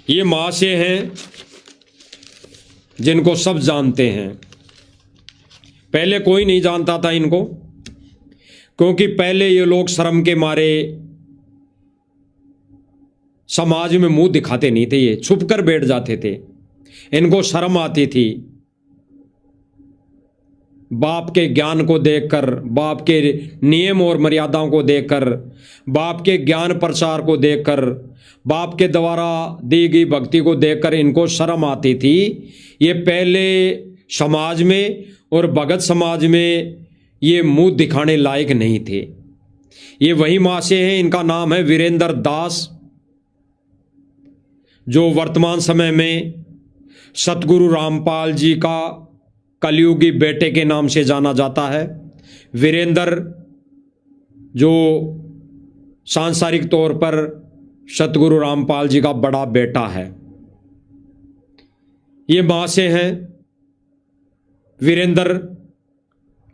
ये महाशय हैं जिनको सब जानते हैं। पहले कोई नहीं जानता था इनको, क्योंकि पहले ये लोग शर्म के मारे समाज में मुंह दिखाते नहीं थे, ये छुप कर बैठ जाते थे। इनको शर्म आती थी बाप के ज्ञान को देखकर, बाप के नियम और मर्यादाओं को देखकर, बाप के ज्ञान प्रचार को देखकर, बाप के द्वारा दी गई भक्ति को देखकर इनको शर्म आती थी। ये पहले समाज में और भगत समाज में ये मुंह दिखाने लायक नहीं थे। ये वही महाशय हैं, इनका नाम है वीरेंद्र दास, जो वर्तमान समय में सतगुरु रामपाल जी का कलयुगी बेटे के नाम से जाना जाता है। वीरेंद्र जो सांसारिक तौर पर सतगुरु रामपाल जी का बड़ा बेटा है। ये महाशय हैं वीरेंद्र,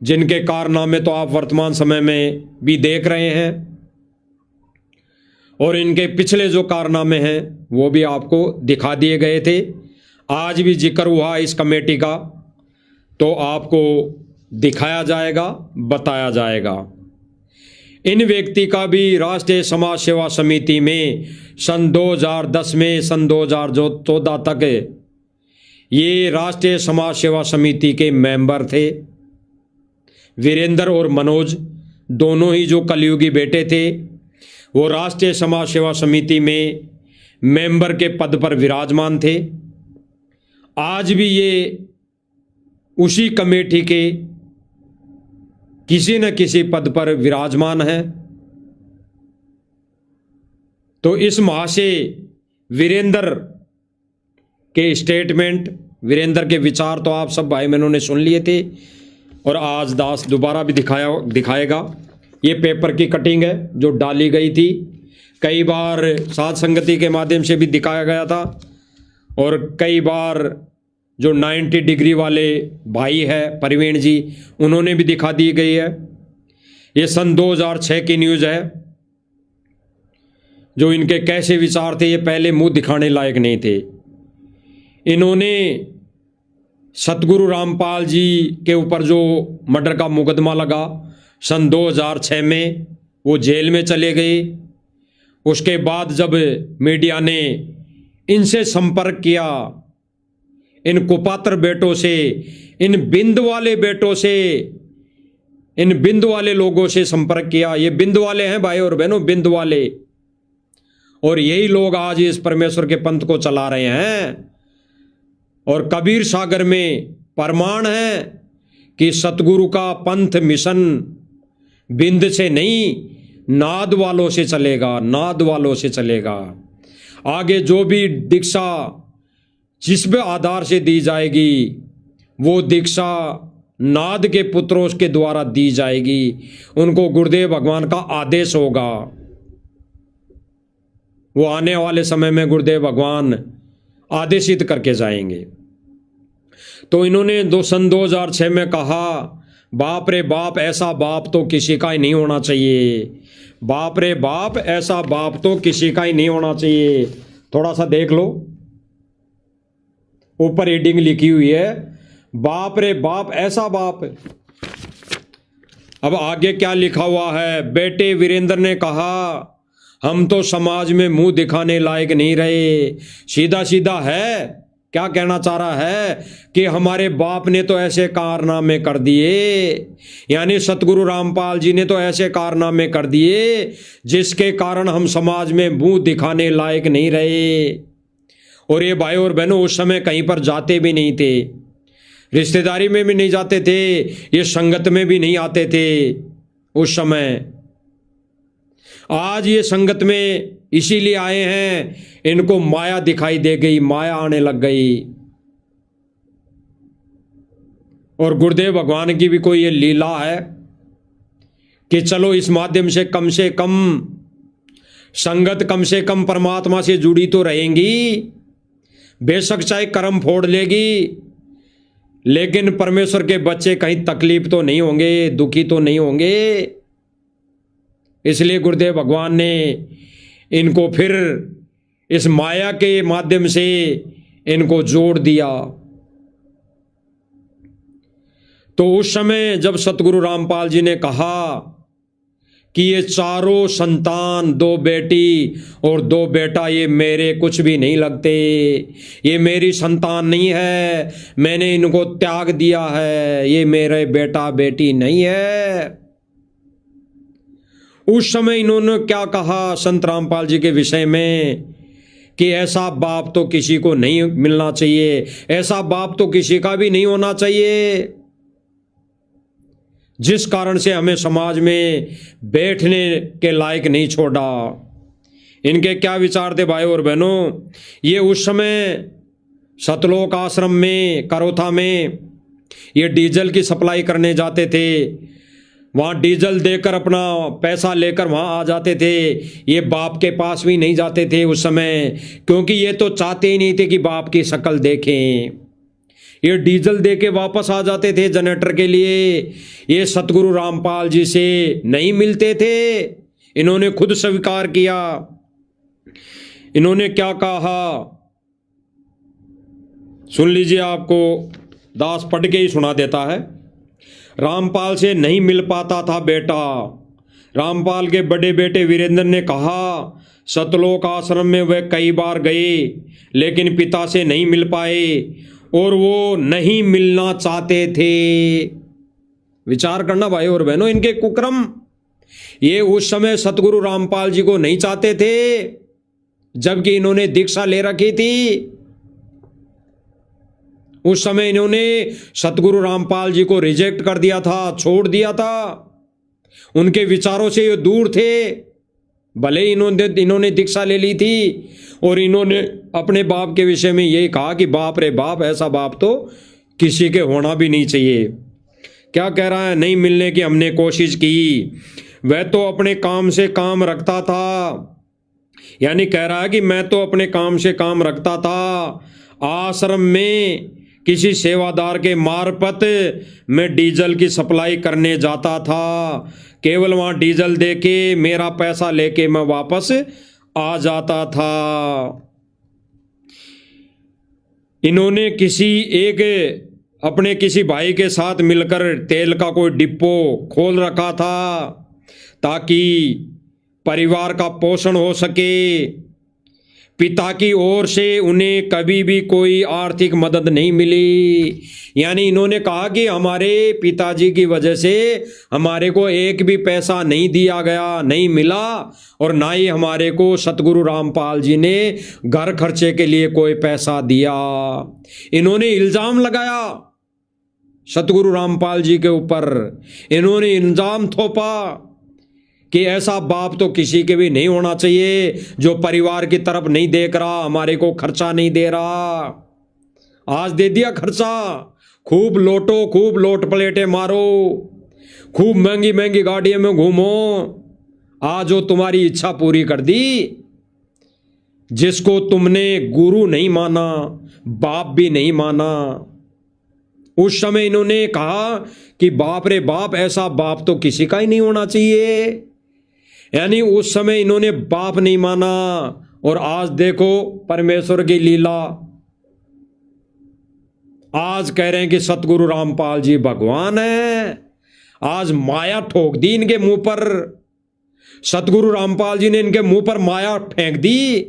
जिनके कारनामे तो आप वर्तमान समय में भी देख रहे हैं, और इनके पिछले जो कारनामे हैं वो भी आपको दिखा दिए गए थे। आज भी जिक्र हुआ इस कमेटी का, तो आपको दिखाया जाएगा, बताया जाएगा। इन व्यक्ति का भी राष्ट्रीय समाज सेवा समिति में सन 2010 में सन 2014 तक ये राष्ट्रीय समाज सेवा समिति के मेंबर थे। वीरेंद्र और मनोज दोनों ही जो कलयुगी बेटे थे, वो राष्ट्रीय समाज सेवा समिति में मेंबर के पद पर विराजमान थे। आज भी ये उसी कमेटी के किसी न किसी पद पर विराजमान है। तो इस महाशय वीरेंद्र के स्टेटमेंट, वीरेंद्र के विचार तो आप सब भाई बहनों ने सुन लिए थे, और आज दास दोबारा भी दिखाएगा। ये पेपर की कटिंग है जो डाली गई थी, कई बार साध संगति के माध्यम से भी दिखाया गया था, और कई बार जो 90 डिग्री वाले भाई है प्रवीण जी, उन्होंने भी दिखा दी गई है। ये सन 2006 की न्यूज़ है। जो इनके कैसे विचार थे, ये पहले मुंह दिखाने लायक नहीं थे। इन्होंने सतगुरु रामपाल जी के ऊपर जो मर्डर का मुकदमा लगा सन 2006 में, वो जेल में चले गए। उसके बाद जब मीडिया ने इनसे संपर्क किया, इन कुपात्र बेटों से, इन बिंद वाले बेटों से, इन बिंद वाले लोगों से संपर्क किया, ये बिंद वाले हैं भाई और बहनों, बिंद वाले, और यही लोग आज इस परमेश्वर के पंथ को चला रहे हैं। और कबीर सागर में प्रमाण है कि सतगुरु का पंथ मिशन बिंद से नहीं, नाद वालों से चलेगा, नाद वालों से चलेगा। आगे जो भी दीक्षा जिस भी आधार से दी जाएगी, वो दीक्षा नाद के पुत्रों के द्वारा दी जाएगी। उनको गुरुदेव भगवान का आदेश होगा। वो आने वाले समय में गुरुदेव भगवान आदेशित करके जाएंगे। तो इन्होंने सन 2006 में कहा, बाप रे बाप, ऐसा बाप तो किसी का ही नहीं होना चाहिए। बाप रे बाप, ऐसा बाप तो किसी का ही नहीं होना चाहिए। थोड़ा सा देख लो, ऊपर हेडिंग लिखी हुई है, बाप रे बाप, ऐसा बाप। अब आगे क्या लिखा हुआ है? बेटे वीरेंद्र ने कहा, हम तो समाज में मुंह दिखाने लायक नहीं रहे। सीधा सीधा है, क्या कहना चाह रहा है कि हमारे बाप ने तो ऐसे कारनामे कर दिए, यानी सतगुरु रामपाल जी ने तो ऐसे कारनामे कर दिए जिसके कारण हम समाज में मुंह दिखाने लायक नहीं रहे। और ये भाई और बहनों उस समय कहीं पर जाते भी नहीं थे, रिश्तेदारी में भी नहीं जाते थे, ये संगत में भी नहीं आते थे उस समय। आज ये संगत में इसीलिए आए हैं, इनको माया दिखाई दे गई, माया आने लग गई। और गुरुदेव भगवान की भी कोई ये लीला है कि चलो इस माध्यम से कम संगत कम से कम परमात्मा से जुड़ी तो रहेंगी, बेशक चाहे कर्म फोड़ लेगी, लेकिन परमेश्वर के बच्चे कहीं तकलीफ तो नहीं होंगे, दुखी तो नहीं होंगे। इसलिए गुरुदेव भगवान ने इनको फिर इस माया के माध्यम से इनको जोड़ दिया। तो उस समय जब सतगुरु रामपाल जी ने कहा कि ये चारों संतान, 2 बेटी और 2 बेटा, ये मेरे कुछ भी नहीं लगते, ये मेरी संतान नहीं है, मैंने इनको त्याग दिया है, ये मेरे बेटा बेटी नहीं है। उस समय इन्होंने क्या कहा संत रामपाल जी के विषय में कि ऐसा बाप तो किसी को नहीं मिलना चाहिए, ऐसा बाप तो किसी का भी नहीं होना चाहिए, जिस कारण से हमें समाज में बैठने के लायक नहीं छोड़ा। इनके क्या विचार थे भाई और बहनों? ये उस समय सतलोक आश्रम में, करोथा में, ये डीजल की सप्लाई करने जाते थे। वहाँ डीजल देकर अपना पैसा लेकर वहाँ आ जाते थे। ये बाप के पास भी नहीं जाते थे उस समय, क्योंकि ये तो चाहते ही नहीं थे कि बाप की शक्ल देखें। ये डीजल दे के वापस आ जाते थे जनरेटर के लिए। ये सतगुरु रामपाल जी से नहीं मिलते थे। इन्होंने खुद स्वीकार किया। इन्होंने क्या कहा सुन लीजिए, आपको दास पढ़ के ही सुना देता है। रामपाल से नहीं मिल पाता था बेटा। रामपाल के बड़े बेटे वीरेंद्र ने कहा, सतलोक आश्रम में वे कई बार गए लेकिन पिता से नहीं मिल पाए और वो नहीं मिलना चाहते थे। विचार करना भाई और बहनों, इनके कुक्रम। ये उस समय सतगुरु रामपाल जी को नहीं चाहते थे, जबकि इन्होंने दीक्षा ले रखी थी। उस समय इन्होंने सतगुरु रामपाल जी को रिजेक्ट कर दिया था, छोड़ दिया था। उनके विचारों से ये दूर थे। भले इन्होंने दीक्षा ले ली थी और इन्होंने अपने बाप के विषय में यही कहा कि बाप रे बाप, ऐसा बाप तो किसी के होना भी नहीं चाहिए। क्या कह रहा है? नहीं मिलने की हमने कोशिश की, वह तो अपने काम से काम रखता था। यानी कह रहा है कि मैं तो अपने काम से काम रखता था। आश्रम में किसी सेवादार के मार्फत मैं डीजल की सप्लाई करने जाता था। केवल वहाँ डीजल दे के मेरा पैसा लेके मैं वापस आ जाता था। इन्होंने अपने किसी भाई के साथ मिलकर तेल का कोई डिपो खोल रखा था ताकि परिवार का पोषण हो सके। पिता की ओर से उन्हें कभी भी कोई आर्थिक मदद नहीं मिली। यानी इन्होंने कहा कि हमारे पिताजी की वजह से हमारे को एक भी पैसा नहीं दिया गया, नहीं मिला, और ना ही हमारे को सतगुरु रामपाल जी ने घर खर्चे के लिए कोई पैसा दिया। इन्होंने इल्जाम लगाया सतगुरु रामपाल जी के ऊपर। इन्होंने इल्जाम थोपा कि ऐसा बाप तो किसी के भी नहीं होना चाहिए जो परिवार की तरफ नहीं देख रहा, हमारे को खर्चा नहीं दे रहा। आज दे दिया खर्चा, खूब लोटो, खूब लोट पलेटे मारो, खूब महंगी महंगी गाड़ियों में घूमो। आज जो तुम्हारी इच्छा पूरी कर दी। जिसको तुमने गुरु नहीं माना, बाप भी नहीं माना। उस समय इन्होंने कहा कि बाप रे बाप, ऐसा बाप तो किसी का ही नहीं होना चाहिए। यानी उस समय इन्होंने बाप नहीं माना, और आज देखो परमेश्वर की लीला। आज कह रहे हैं कि सतगुरु रामपाल जी भगवान है। आज माया ठोक दी इनके मुंह पर। सतगुरु रामपाल जी ने इनके मुंह पर माया फेंक दी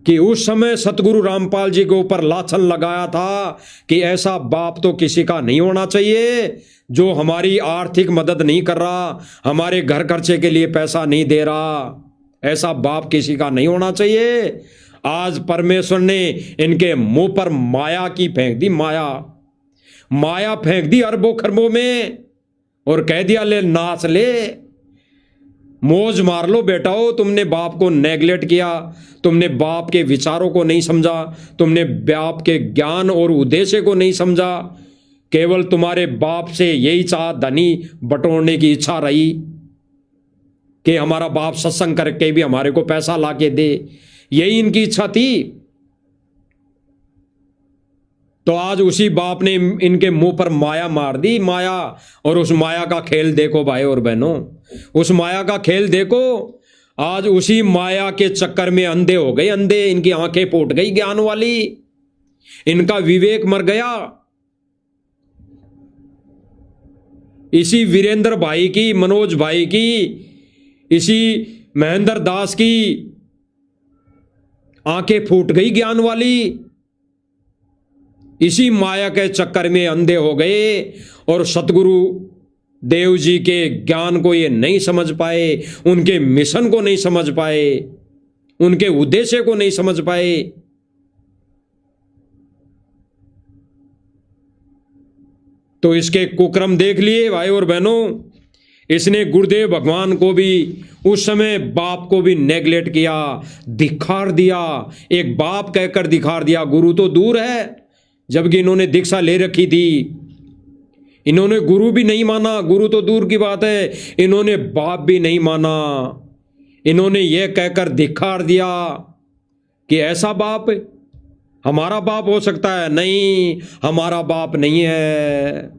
कि उस समय सतगुरु रामपाल जी के ऊपर लाछन लगाया था कि ऐसा बाप तो किसी का नहीं होना चाहिए जो हमारी आर्थिक मदद नहीं कर रहा, हमारे घर खर्चे के लिए पैसा नहीं दे रहा। ऐसा बाप किसी का नहीं होना चाहिए। आज परमेश्वर ने इनके मुंह पर माया की फेंक दी। माया फेंक दी अरबों खरबों में, और कह दिया ले नाच ले, मौज मार लो बेटाओ। तुमने बाप को नेगलेक्ट किया, तुमने बाप के विचारों को नहीं समझा, तुमने बाप के ज्ञान और उद्देश्य को नहीं समझा। केवल तुम्हारे बाप से यही चाह धनी बटोरने की इच्छा रही कि हमारा बाप सत्संग करके भी हमारे को पैसा ला के दे, यही इनकी इच्छा थी। तो आज उसी बाप ने इनके मुंह पर माया मार दी, माया। और उस माया का खेल देखो भाई और बहनों, उस माया का खेल देखो। आज उसी माया के चक्कर में अंधे हो गए, अंधे, इनकी आंखें फूट गई ज्ञान वाली, इनका विवेक मर गया। इसी वीरेंद्र भाई की, मनोज भाई की, इसी महेंद्र दास की आंखें फूट गई ज्ञान वाली, इसी माया के चक्कर में अंधे हो गए और सतगुरु देव जी के ज्ञान को ये नहीं समझ पाए, उनके मिशन को नहीं समझ पाए, उनके उद्देश्य को नहीं समझ पाए। तो इसके कुक्रम देख लिए भाई और बहनों। इसने गुरुदेव भगवान को भी उस समय बाप को भी नेगलेक्ट किया, धिक्कार दिया, एक बाप कहकर धिक्कार दिया। गुरु तो दूर है, जबकि इन्होंने दीक्षा ले रखी थी। इन्होंने गुरु भी नहीं माना, गुरु तो दूर की बात है, इन्होंने बाप भी नहीं माना। इन्होंने यह कहकर धिक्कार दिया कि ऐसा बाप हमारा बाप हो सकता है, नहीं, हमारा बाप नहीं है।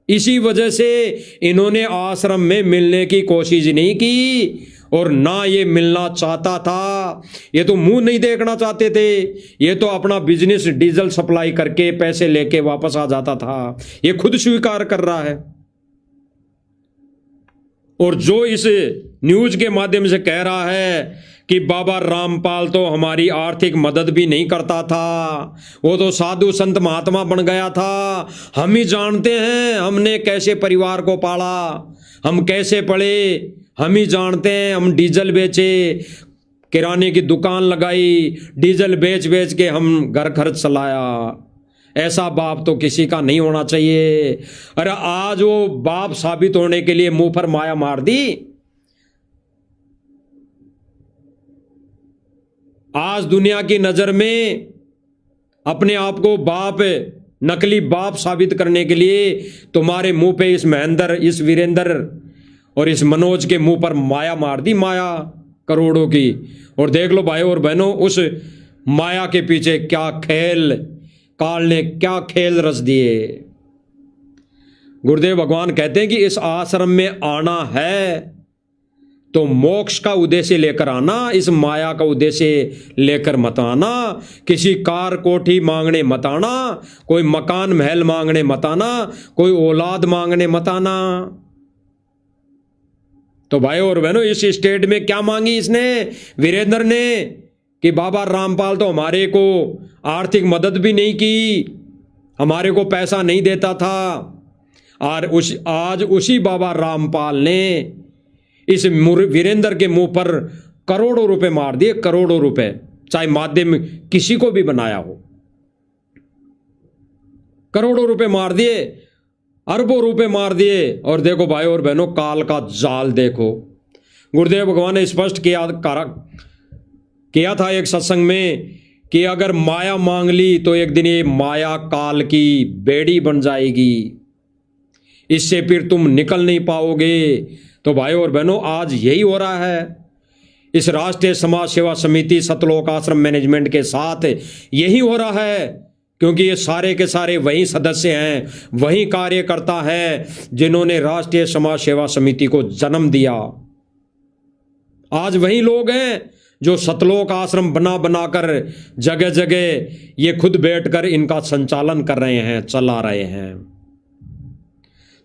इसी वजह से इन्होंने आश्रम में मिलने की कोशिश नहीं की और ना ये मिलना चाहता था। ये तो मुंह नहीं देखना चाहते थे, ये तो अपना बिजनेस डीजल सप्लाई करके पैसे लेके वापस आ जाता था। ये खुद स्वीकार कर रहा है। और जो इस न्यूज के माध्यम से कह रहा है कि बाबा रामपाल तो हमारी आर्थिक मदद भी नहीं करता था, वो तो साधु संत महात्मा बन गया था। हम ही जानते हैं हमने कैसे परिवार को पाला, हम कैसे पढ़े, हम ही जानते हैं। हम डीजल बेचे, किराने की दुकान लगाई, डीजल बेच बेच के हम घर खर्च चलाया। ऐसा बाप तो किसी का नहीं होना चाहिए। अरे आज वो बाप साबित होने के लिए मुंह पर माया मार दी। आज दुनिया की नजर में अपने आप को बाप, नकली बाप साबित करने के लिए तुम्हारे मुंह पे इस महेंद्र, इस वीरेंद्र और इस मनोज के मुंह पर माया मार दी, माया करोड़ों की। और देख लो भाई और बहनों, उस माया के पीछे क्या खेल, काल ने क्या खेल रच दिए। गुरुदेव भगवान कहते हैं कि इस आश्रम में आना है तो मोक्ष का उद्देश्य लेकर आना, इस माया का उद्देश्य लेकर मत आना। किसी कार कोठी मांगने मत आना, कोई मकान महल मांगने मत आना, कोई औलाद मांगने मत आना। तो भाई और बहनों, इस स्टेट में क्या मांगी इसने, वीरेंद्र ने, कि बाबा रामपाल तो हमारे को आर्थिक मदद भी नहीं की, हमारे को पैसा नहीं देता था। और आज उसी बाबा रामपाल ने इस वीरेंद्र के मुंह पर करोड़ों रुपए मार दिए, करोड़ों रुपए, चाहे माध्यम किसी को भी बनाया हो। करोड़ों रुपए मार दिए, अरबों रुपए मार दिए। और देखो भाई और बहनों, काल का जाल देखो। गुरुदेव भगवान ने स्पष्ट किया था एक सत्संग में कि अगर माया मांग ली तो एक दिन ये माया काल की बेड़ी बन जाएगी, इससे फिर तुम निकल नहीं पाओगे। तो भाई और बहनों, आज यही हो रहा है। इस राष्ट्रीय समाज सेवा समिति सतलोक आश्रम मैनेजमेंट के साथ यही हो रहा है, क्योंकि ये सारे के सारे वही सदस्य हैं, वही कार्यकर्ता हैं जिन्होंने राष्ट्रीय समाज सेवा समिति को जन्म दिया। आज वही लोग हैं जो सतलोक आश्रम बना बनाकर जगह जगह ये खुद बैठकर इनका संचालन कर रहे हैं, चला रहे हैं।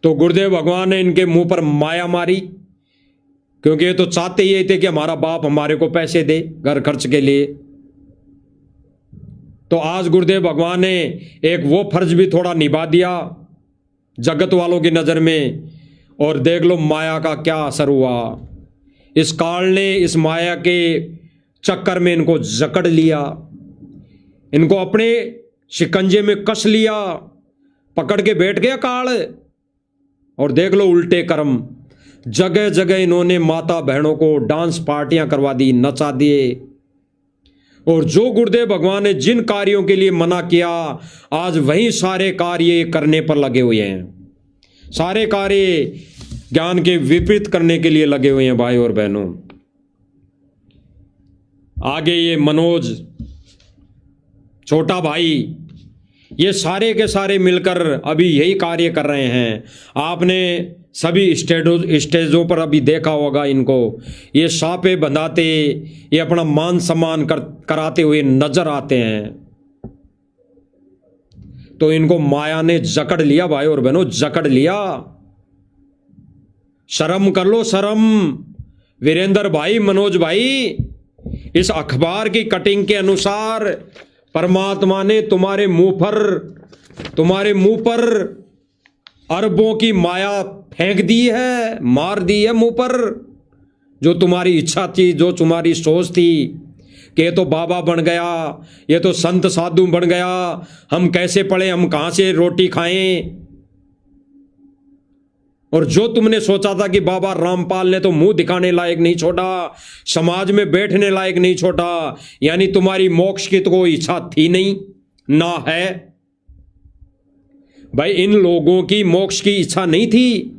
तो गुरुदेव भगवान ने इनके मुंह पर माया मारी, क्योंकि ये तो चाहते ही थे कि हमारा बाप हमारे को पैसे दे घर खर्च के लिए। तो आज गुरुदेव भगवान ने एक वो फर्ज भी थोड़ा निभा दिया जगत वालों की नजर में। और देख लो माया का क्या असर हुआ। इस काल ने इस माया के चक्कर में इनको जकड़ लिया, इनको अपने शिकंजे में कस लिया, पकड़ के बैठ गया काल। और देख लो उल्टे कर्म, जगह जगह इन्होंने माता बहनों को डांस पार्टियां करवा दी, नचा दिए। और जो गुरुदेव भगवान ने जिन कार्यों के लिए मना किया, आज वही सारे कार्य करने पर लगे हुए हैं। सारे कार्य ज्ञान के विपरीत करने के लिए लगे हुए हैं भाई और बहनों। आगे ये मनोज, छोटा भाई, ये सारे के सारे मिलकर अभी यही कार्य कर रहे हैं। आपने सभी स्टेजों पर अभी देखा होगा इनको, ये सापे बंधाते, ये अपना मान सम्मान कराते हुए नजर आते हैं। तो इनको माया ने जकड़ लिया भाई और बहनों, जकड़ लिया। शर्म कर लो, शर्म। वीरेंद्र भाई, मनोज भाई, इस अखबार की कटिंग के अनुसार परमात्मा ने तुम्हारे मुंह पर अरबों की माया फेंक दी है, मार दी है मुंह पर। जो तुम्हारी इच्छा थी, जो तुम्हारी सोच थी कि ये तो बाबा बन गया, ये तो संत साधु बन गया, हम कैसे पढ़े, हम कहां से रोटी खाएं। और जो तुमने सोचा था कि बाबा रामपाल ने तो मुंह दिखाने लायक नहीं छोड़ा, समाज में बैठने लायक नहीं छोड़ा, यानी तुम्हारी मोक्ष की तो कोई इच्छा थी नहीं, ना है। भाई इन लोगों की मोक्ष की इच्छा नहीं थी,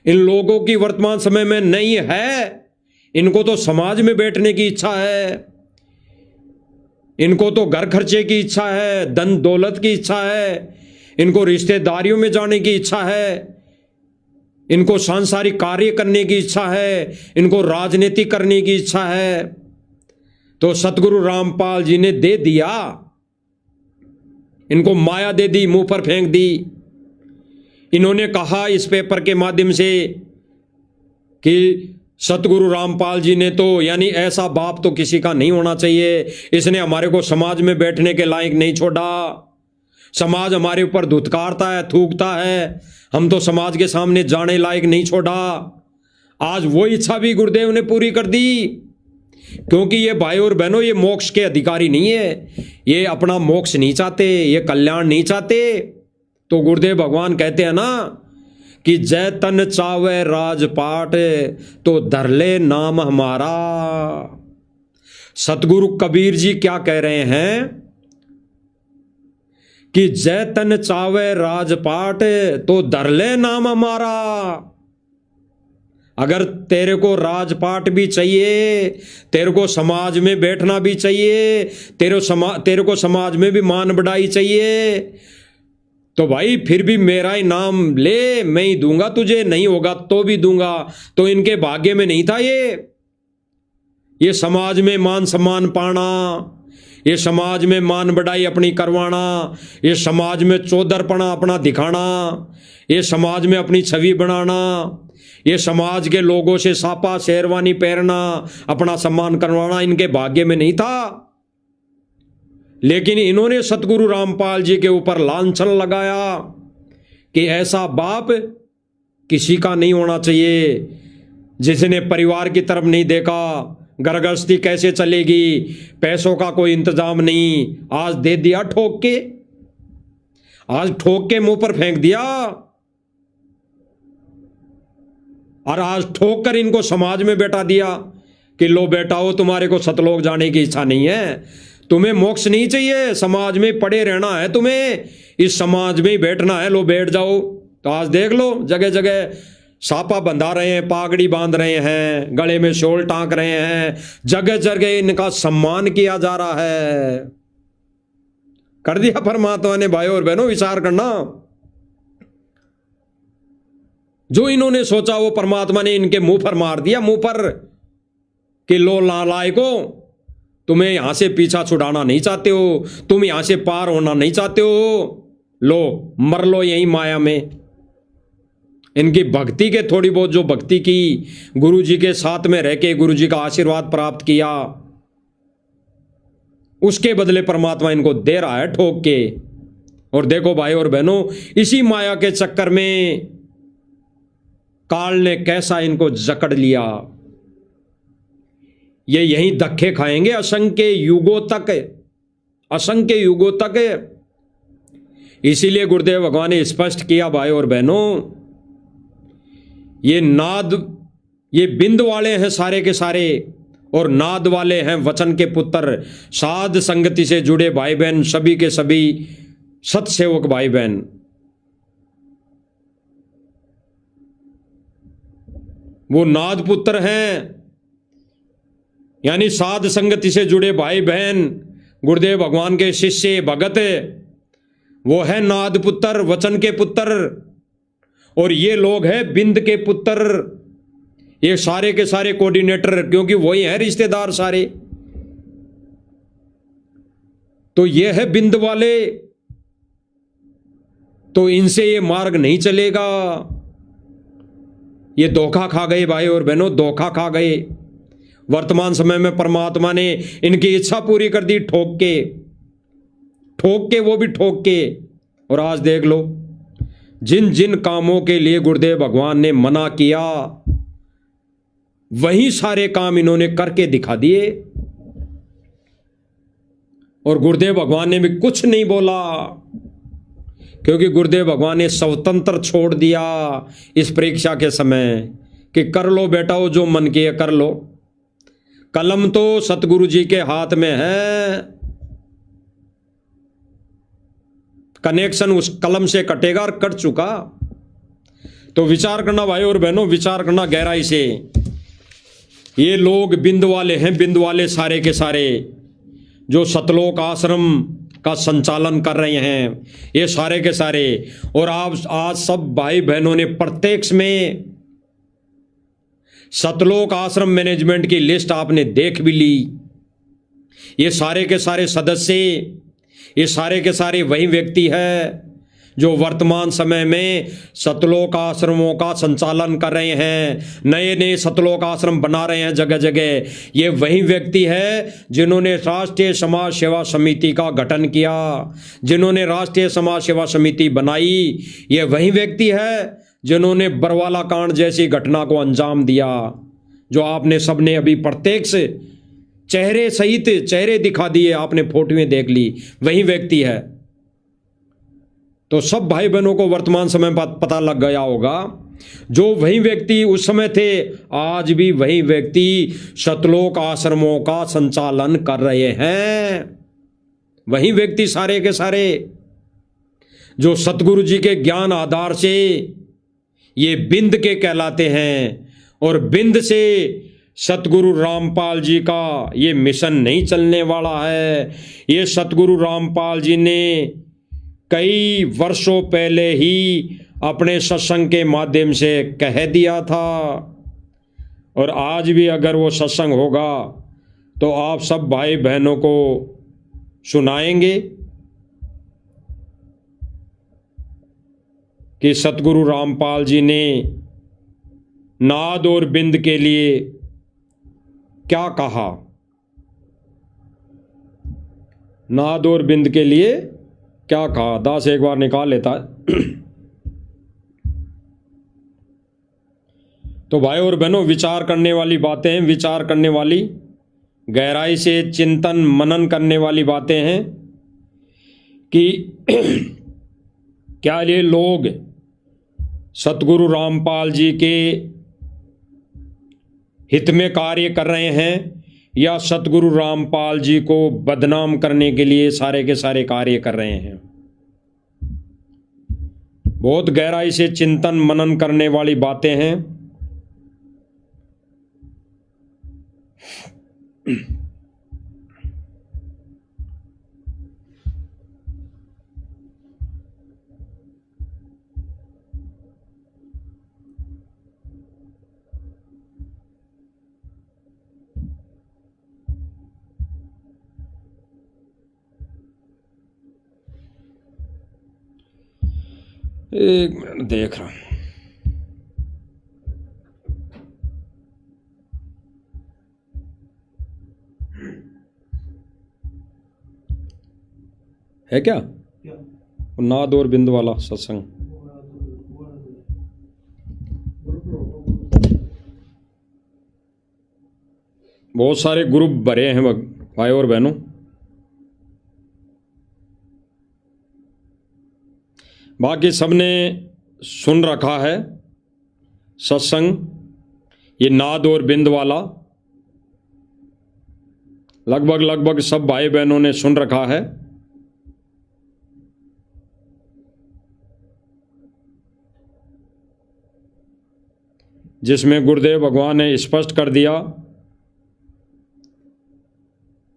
इन लोगों की वर्तमान समय में नहीं है। इनको तो समाज में बैठने की इच्छा है, इनको तो घर खर्चे की इच्छा है, धन दौलत की इच्छा है, इनको रिश्तेदारियों में जाने की इच्छा है, इनको सांसारिक कार्य करने की इच्छा है, इनको राजनीति करने की इच्छा है। तो सतगुरु रामपाल जी ने दे दिया, इनको माया दे दी, मुंह पर फेंक दी। इन्होंने कहा इस पेपर के माध्यम से कि सतगुरु रामपाल जी ने तो, यानी ऐसा बाप तो किसी का नहीं होना चाहिए, इसने हमारे को समाज में बैठने के लायक नहीं छोड़ा, समाज हमारे ऊपर धुतकारता है, थूकता है, हम तो समाज के सामने जाने लायक नहीं छोड़ा। आज वो इच्छा भी गुरुदेव ने पूरी कर दी, क्योंकि ये भाई और बहनों, ये मोक्ष के अधिकारी नहीं है, ये अपना मोक्ष नहीं चाहते, ये कल्याण नहीं चाहते। तो गुरुदेव भगवान कहते हैं ना कि जय तन चावे राजपाट, तो धर ले नाम हमारा। सतगुरु कबीर जी क्या कह रहे हैं कि जय तन चावे राजपाट, तो धर ले नाम हमारा। अगर तेरे को राजपाट भी चाहिए, तेरे को समाज में बैठना भी चाहिए, तेरे को समाज में भी मान बढ़ाई चाहिए, तो भाई फिर भी मेरा ही नाम ले, मैं ही दूंगा तुझे, नहीं होगा तो भी दूंगा। तो इनके भाग्य में नहीं था ये समाज में मान सम्मान पाना, ये समाज में मान बढ़ाई अपनी करवाना, ये समाज में चौधरपना अपना दिखाना, ये समाज में अपनी छवि बनाना, ये समाज के लोगों से सापा शेरवानी पहनना, अपना सम्मान करवाना इनके भाग्य में नहीं था। लेकिन इन्होंने सतगुरु रामपाल जी के ऊपर लांछन लगाया कि ऐसा बाप किसी का नहीं होना चाहिए, जिसने परिवार की तरफ नहीं देखा, घर गृहस्थी कैसे चलेगी, पैसों का कोई इंतजाम नहीं, आज दे दिया ठोक के, आज ठोक के मुंह पर फेंक दिया, और आज ठोक कर इनको समाज में बैठा दिया कि लो बेटाओ, तुम्हारे को सतलोक जाने की इच्छा नहीं है, तुम्हें मोक्ष नहीं चाहिए, समाज में पड़े रहना है, तुम्हें इस समाज में ही बैठना है, लो बैठ जाओ। तो आज देख लो, जगह जगह सापा बंधा रहे हैं, पागड़ी बांध रहे हैं, गले में शोल टांक रहे हैं, जगह जगह इनका सम्मान किया जा रहा है। कर दिया परमात्मा ने भाई और बहनों, विचार करना। जो इन्होंने सोचा वो परमात्मा ने इनके मुंह पर मार दिया, मुंह पर, कि लो नालायको, तुम्हें यहां से पीछा छुड़ाना नहीं चाहते हो, तुम यहां से पार होना नहीं चाहते हो, लो मर लो यही माया में। इनकी भक्ति के थोड़ी बहुत जो भक्ति की, गुरु जी के साथ में रह के गुरु जी का आशीर्वाद प्राप्त किया, उसके बदले परमात्मा इनको दे रहा है ठोक के। और देखो भाई और बहनों, इसी माया के चक्कर में काल ने कैसा इनको जकड़ लिया। ये यहीं धक्के खाएंगे असंख्य युगों तक, असंख्य युगों तक। इसीलिए गुरुदेव भगवान ने स्पष्ट किया भाई और बहनों, ये नाद, ये बिंद वाले हैं सारे के सारे, और नाद वाले हैं वचन के पुत्र, साध संगति से जुड़े भाई बहन, सभी के सभी सतसेवक भाई बहन। वो नाद पुत्र हैं, यानी साध संगति से जुड़े भाई बहन, गुरुदेव भगवान के शिष्य भगत, वो है नाद पुत्र, वचन के पुत्र। और ये लोग हैं बिंद के पुत्र, ये सारे के सारे कोऑर्डिनेटर, क्योंकि वही है रिश्तेदार सारे। तो ये है बिंद वाले, तो इनसे ये मार्ग नहीं चलेगा। ये धोखा खा गए भाई और बहनों, धोखा खा गए। वर्तमान समय में परमात्मा ने इनकी इच्छा पूरी कर दी, ठोक के, वो भी ठोक के। और आज देख लो, जिन जिन कामों के लिए गुरुदेव भगवान ने मना किया, वही सारे काम इन्होंने करके दिखा दिए। और गुरुदेव भगवान ने भी कुछ नहीं बोला, क्योंकि गुरुदेव भगवान ने स्वतंत्र छोड़ दिया इस परीक्षा के समय कि कर लो बेटा, वो जो मन किए कर लो। कलम तो सतगुरु जी के हाथ में है, कनेक्शन उस कलम से कटेगा और कट चुका। तो विचार करना भाई और बहनों, विचार करना गहराई से। ये लोग बिंद वाले हैं, बिंद वाले सारे के सारे, जो सतलोक आश्रम का संचालन कर रहे हैं, ये सारे के सारे। और आप आज सब भाई बहनों ने प्रत्यक्ष में सतलोक आश्रम मैनेजमेंट की लिस्ट आपने देख भी ली। ये सारे के सारे सदस्य, ये सारे के सारे वही व्यक्ति है जो वर्तमान समय में सतलोक आश्रमों का संचालन कर रहे हैं, नए नए सतलोक आश्रम बना रहे हैं जगह जगह। ये वही व्यक्ति है जिन्होंने राष्ट्रीय समाज सेवा समिति का गठन किया, जिन्होंने राष्ट्रीय समाज सेवा समिति बनाई। ये वही व्यक्ति है जिन्होंने बरवाला कांड जैसी घटना को अंजाम दिया, जो आपने सबने अभी प्रत्यक्ष चेहरे सहित चेहरे दिखा दिए, आपने फोटोएं देख ली, वही व्यक्ति है। तो सब भाई बहनों को वर्तमान समय में पता लग गया होगा, जो वही व्यक्ति उस समय थे, आज भी वही व्यक्ति सतलोक आश्रमों का संचालन कर रहे हैं। वही व्यक्ति सारे के सारे जो सतगुरु जी के ज्ञान आधार से ये बिंद के कहलाते हैं। और बिंद से सतगुरु रामपाल जी का ये मिशन नहीं चलने वाला है। ये सतगुरु रामपाल जी ने कई वर्षों पहले ही अपने सत्संग के माध्यम से कह दिया था, और आज भी अगर वो सत्संग होगा तो आप सब भाई बहनों को सुनाएंगे कि सतगुरु रामपाल जी ने नाद और बिंद के लिए क्या कहा। नाद और बिंद के लिए क्या कहा, दास एक बार निकाल लेता है। तो भाई और बहनों, विचार करने वाली बातें हैं, विचार करने वाली, गहराई से चिंतन मनन करने वाली बातें हैं कि क्या ये लोग सतगुरु रामपाल जी के हित में कार्य कर रहे हैं, या सतगुरु रामपाल जी को बदनाम करने के लिए सारे के सारे कार्य कर रहे हैं। बहुत गहराई से चिंतन मनन करने वाली बातें हैं। एक मिनट देख रहा हूं। है क्या नाद और बिंद वाला सत्संग? बहुत सारे ग्रुप भरे हैं भाई और बहनों। बाकी सबने सुन रखा है सत्संग, ये नाद और बिंद वाला लगभग सब भाई बहनों ने सुन रखा है। जिसमें गुरुदेव भगवान ने स्पष्ट कर दिया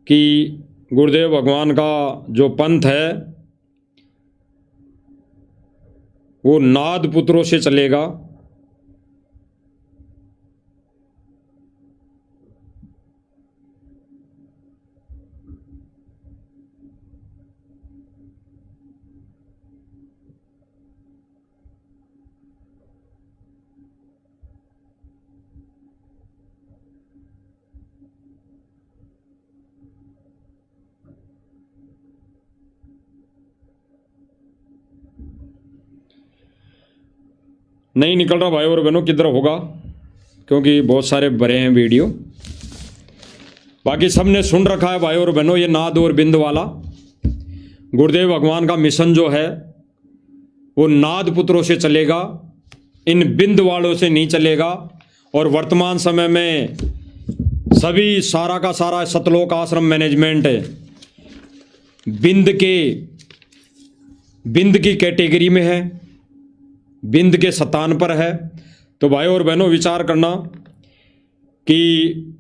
कि गुरुदेव भगवान का जो पंथ है वो नाद पुत्रों से चलेगा। नहीं निकल रहा भाई और बहनों, किधर होगा, क्योंकि बहुत सारे भरे हैं वीडियो। बाकी सबने सुन रखा है भाई और बहनों, ये नाद और बिंद वाला गुरुदेव भगवान का मिशन जो है वो नाद पुत्रों से चलेगा, इन बिंद वालों से नहीं चलेगा। और वर्तमान समय में सभी सारा का सारा सतलोक आश्रम मैनेजमेंट बिंद की कैटेगरी में है, बिंद के स्थान पर है। तो भाई और बहनों विचार करना कि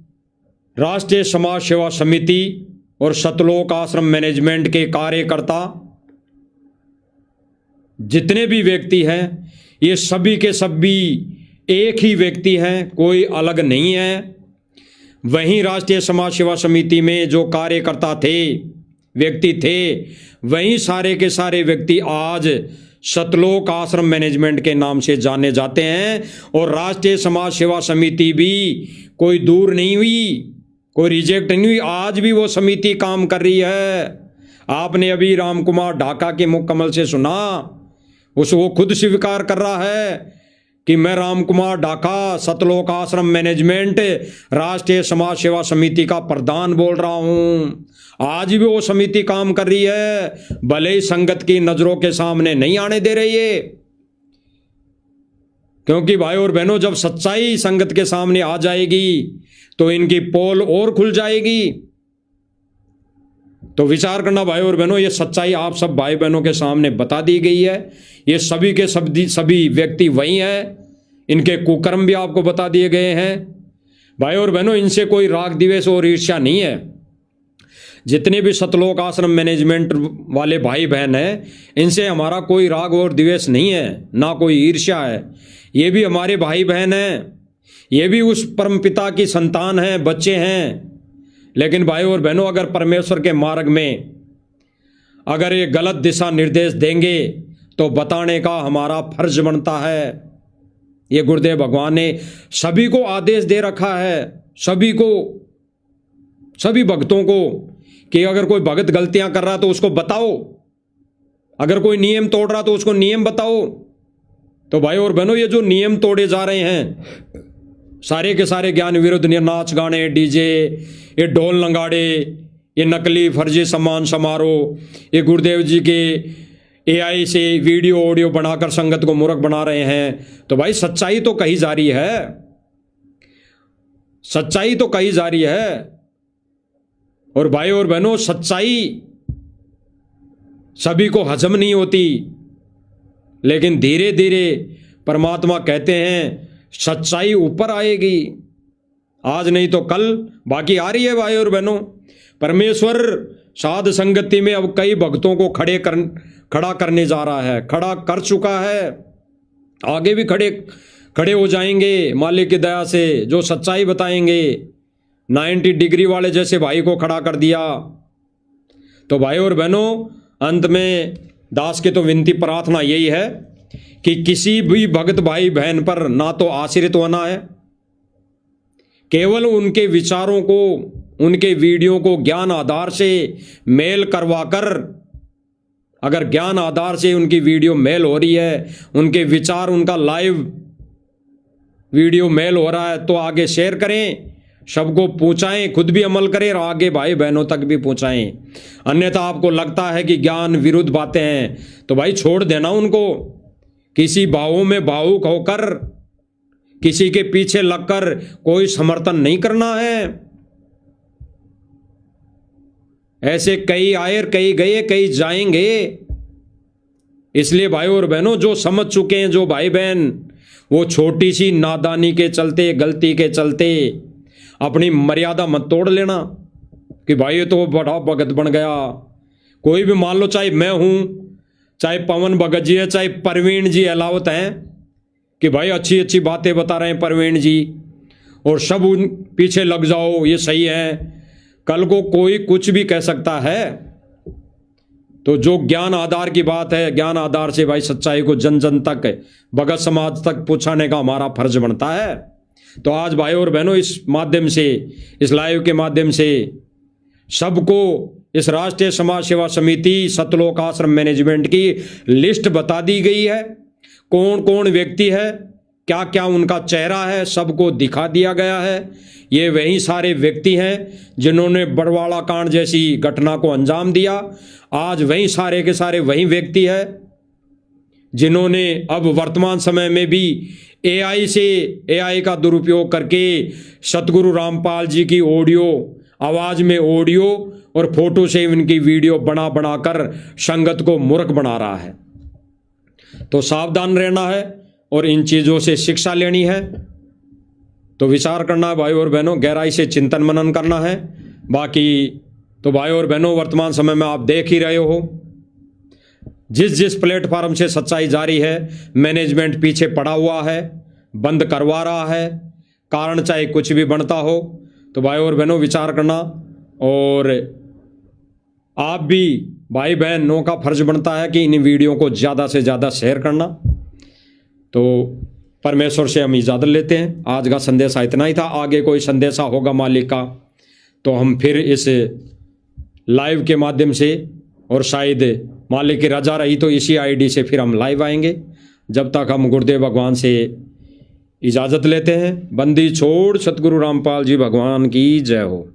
राष्ट्रीय समाज सेवा समिति और सतलोक आश्रम मैनेजमेंट के कार्यकर्ता जितने भी व्यक्ति हैं, ये सभी के सभी एक ही व्यक्ति हैं, कोई अलग नहीं है। वहीं राष्ट्रीय समाज सेवा समिति में जो कार्यकर्ता थे, व्यक्ति थे, वहीं सारे के सारे व्यक्ति आज सतलोक आश्रम मैनेजमेंट के नाम से जाने जाते हैं। और राष्ट्रीय समाज सेवा समिति भी कोई दूर नहीं हुई, कोई रिजेक्ट नहीं हुई, आज भी वो समिति काम कर रही है। आपने अभी राम कुमार ढाका के मुख कमल से सुना, वो खुद स्वीकार कर रहा है कि मैं राम कुमार ढाका सतलोक आश्रम मैनेजमेंट राष्ट्रीय समाज सेवा समिति का प्रधान बोल रहा हूं। आज भी वो समिति काम कर रही है, भले ही संगत की नजरों के सामने नहीं आने दे रही है। क्योंकि भाई और बहनों, जब सच्चाई संगत के सामने आ जाएगी तो इनकी पोल और खुल जाएगी। तो विचार करना भाई और बहनों, ये सच्चाई आप सब भाई बहनों के सामने बता दी गई है। ये सभी के सभी व्यक्ति वही हैं, इनके कुकर्म भी आपको बता दिए गए हैं। भाई और बहनों, इनसे कोई राग द्वेष और ईर्ष्या नहीं है। जितने भी सतलोक आश्रम मैनेजमेंट वाले भाई बहन हैं, इनसे हमारा कोई राग और द्वेष नहीं है, ना कोई ईर्ष्या है। ये भी हमारे भाई बहन हैं, ये भी उस परमपिता की संतान हैं, बच्चे हैं। लेकिन भाई और बहनों, अगर परमेश्वर के मार्ग में अगर ये गलत दिशा निर्देश देंगे तो बताने का हमारा फर्ज बनता है। ये गुरुदेव भगवान ने सभी को आदेश दे रखा है, सभी को, सभी भक्तों को, कि अगर कोई भगत गलतियां कर रहा तो उसको बताओ, अगर कोई नियम तोड़ रहा तो उसको नियम बताओ। तो भाई और बहनों, ये जो नियम तोड़े जा रहे हैं सारे के सारे ज्ञान विरुद्ध, नाच गाने, डीजे, ये ढोल नगाड़े, ये नकली फर्जी सम्मान समारोह, ये गुरुदेव जी के एआई से वीडियो ऑडियो बनाकर संगत को मूर्ख बना रहे हैं। तो भाई सच्चाई तो कही जा रही है, सच्चाई तो कही जा रही है। और भाई और बहनों, सच्चाई सभी को हजम नहीं होती, लेकिन धीरे धीरे परमात्मा कहते हैं सच्चाई ऊपर आएगी, आज नहीं तो कल। बाकी आ रही है भाई और बहनों। परमेश्वर साध संगति में अब कई भक्तों को खड़ा करने जा रहा है, खड़ा कर चुका है, आगे भी खड़े हो जाएंगे मालिक की दया से, जो सच्चाई बताएंगे। 90 डिग्री वाले जैसे भाई को खड़ा कर दिया। तो भाई और बहनों, अंत में दास की तो विनती प्रार्थना यही है कि किसी भी भक्त भाई बहन पर ना तो आश्रित होना है, केवल उनके विचारों को, उनके वीडियो को ज्ञान आधार से मेल करवाकर, अगर ज्ञान आधार से उनकी वीडियो मेल हो रही है, उनके विचार, उनका लाइव वीडियो मेल हो रहा है, तो आगे शेयर करें, सबको पहुंचाएं, खुद भी अमल करें और आगे भाई बहनों तक भी पहुंचाएं। अन्यथा आपको लगता है कि ज्ञान विरुद्ध बातें हैं तो भाई छोड़ देना उनको। किसी भावों में भावुक होकर, किसी के पीछे लगकर कोई समर्थन नहीं करना है। ऐसे कई आए, कई गए, कई जाएंगे। इसलिए भाई और बहनों, जो समझ चुके हैं जो भाई बहन, वो छोटी सी नादानी के चलते, गलती के चलते अपनी मर्यादा मत तोड़ लेना कि भाई ये तो बड़ा भगत बन गया। कोई भी मान लो, चाहे मैं हूं, चाहे पवन भगत जी है, चाहे परवीन जी अहलावत हैं कि भाई अच्छी अच्छी बातें बता रहे हैं परवीन जी, और सब उन पीछे लग जाओ, ये सही है। कल को कोई कुछ भी कह सकता है। तो जो ज्ञान आधार की बात है, ज्ञान आधार से भाई सच्चाई को जन जन तक, भगत समाज तक पहुंचाने का हमारा फर्ज बनता है। तो आज भाई और बहनों, इस माध्यम से, इस लाइव के माध्यम से सबको इस राष्ट्रीय समाज सेवा समिति सतलोक आश्रम मैनेजमेंट की लिस्ट बता दी गई है। कौन कौन व्यक्ति है, क्या क्या उनका चेहरा है, सबको दिखा दिया गया है। ये वही सारे व्यक्ति हैं जिन्होंने बड़वाड़ा कांड जैसी घटना को अंजाम दिया। आज वही सारे के सारे वही व्यक्ति है जिन्होंने अब वर्तमान समय में भी एआई का दुरुपयोग करके सतगुरु रामपाल जी की ऑडियो, आवाज में ऑडियो और फोटो से इनकी वीडियो बना बनाकर संगत को मूर्ख बना रहा है। तो सावधान रहना है और इन चीजों से शिक्षा लेनी है। तो विचार करना है भाई और बहनों, गहराई से चिंतन मनन करना है। बाकी तो भाई और बहनों, वर्तमान समय में आप देख ही रहे हो, जिस जिस प्लेटफॉर्म से सच्चाई जारी है, मैनेजमेंट पीछे पड़ा हुआ है, बंद करवा रहा है, कारण चाहे कुछ भी बनता हो। तो भाई और बहनों विचार करना, और आप भी भाई बहनों का फर्ज बनता है कि इन वीडियो को ज़्यादा से ज़्यादा शेयर करना। तो परमेश्वर से हम इजाज़त लेते हैं। आज का संदेशा इतना ही था। आगे कोई संदेशा होगा मालिक का तो हम फिर इस लाइव के माध्यम से, और शायद मालिक की रजा रही तो इसी आईडी से फिर हम लाइव आएंगे। जब तक हम गुरुदेव भगवान से इजाज़त लेते हैं। बंदी छोड़ सतगुरु रामपाल जी भगवान की जय हो।